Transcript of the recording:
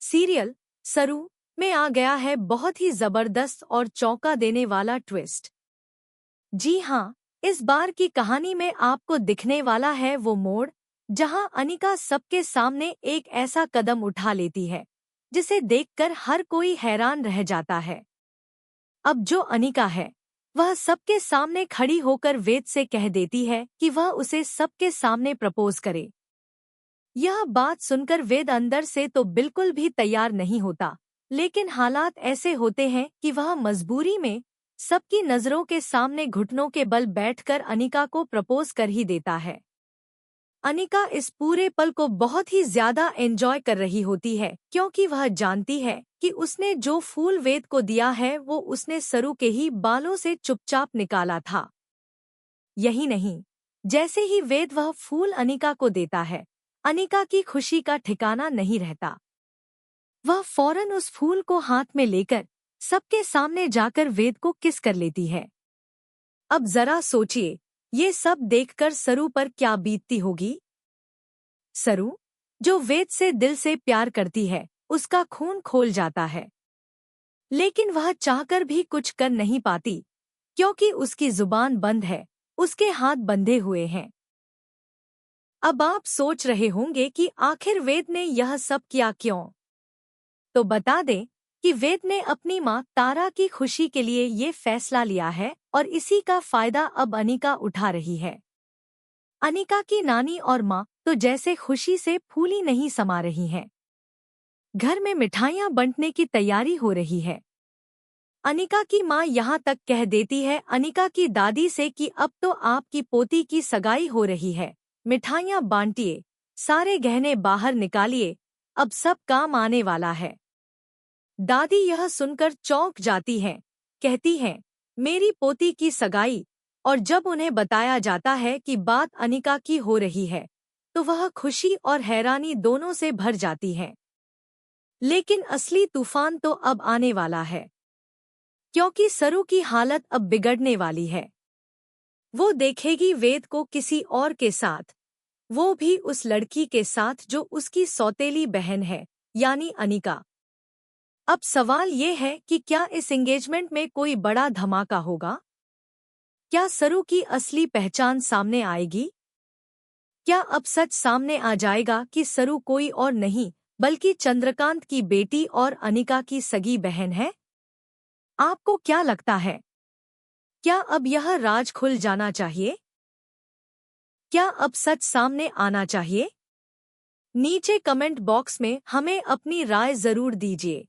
Serial सरू में आ गया है बहुत ही जबरदस्त और चौंका देने वाला ट्विस्ट। जी हाँ, इस बार की कहानी में आपको दिखने वाला है वो मोड़ जहां अनिका सबके सामने एक ऐसा कदम उठा लेती है जिसे देखकर हर कोई हैरान रह जाता है। अब जो अनिका है वह सबके सामने खड़ी होकर वेद से कह देती है कि वह उसे सबके सामने प्रपोज करे। यह बात सुनकर वेद अंदर से तो बिल्कुल भी तैयार नहीं होता, लेकिन हालात ऐसे होते हैं कि वह मजबूरी में सबकी नजरों के सामने घुटनों के बल बैठकर अनिका को प्रपोज कर ही देता है। अनिका इस पूरे पल को बहुत ही ज्यादा एंजॉय कर रही होती है क्योंकि वह जानती है कि उसने जो फूल वेद को दिया है वो उसने सरू के ही बालों से चुपचाप निकाला था। यही नहीं, जैसे ही वेद वह फूल अनिका को देता है, अनिका की खुशी का ठिकाना नहीं रहता। वह फौरन उस फूल को हाथ में लेकर सबके सामने जाकर वेद को किस कर लेती है। अब जरा सोचिए, ये सब देखकर सरू पर क्या बीतती होगी। सरू, जो वेद से दिल से प्यार करती है, उसका खून खोल जाता है, लेकिन वह चाहकर भी कुछ कर नहीं पाती क्योंकि उसकी जुबान बंद है, उसके हाथ बंधे हुए हैं। अब आप सोच रहे होंगे कि आखिर वेद ने यह सब किया क्यों? तो बता दें कि वेद ने अपनी मां तारा की खुशी के लिए ये फैसला लिया है और इसी का फायदा अब अनिका उठा रही है। अनिका की नानी और मां तो जैसे खुशी से फूली नहीं समा रही हैं। घर में मिठाइयां बंटने की तैयारी हो रही है। अनिका की मां यहाँ तक कह देती है अनिका की दादी से कि अब तो आपकी पोती की सगाई हो रही है, मिठाइयां बांटिए, सारे गहने बाहर निकालिए, अब सब काम आने वाला है। दादी यह सुनकर चौंक जाती हैं, कहती हैं, मेरी पोती की सगाई, और जब उन्हें बताया जाता है कि बात अनिका की हो रही है, तो वह खुशी और हैरानी दोनों से भर जाती हैं। लेकिन असली तूफान तो अब आने वाला है, क्योंकि सरू की हालत अब बिगड़ने वाली है। वो देखेगी वेद को किसी और के साथ, वो भी उस लड़की के साथ जो उसकी सौतेली बहन है, यानी अनिका। अब सवाल ये है कि क्या इस एंगेजमेंट में कोई बड़ा धमाका होगा? क्या सरू की असली पहचान सामने आएगी? क्या अब सच सामने आ जाएगा कि सरू कोई और नहीं बल्कि चंद्रकांत की बेटी और अनिका की सगी बहन है? आपको क्या लगता है? क्या अब यह राज खुल जाना चाहिए? क्या अब सच सामने आना चाहिए? नीचे कमेंट बॉक्स में हमें अपनी राय जरूर दीजिए।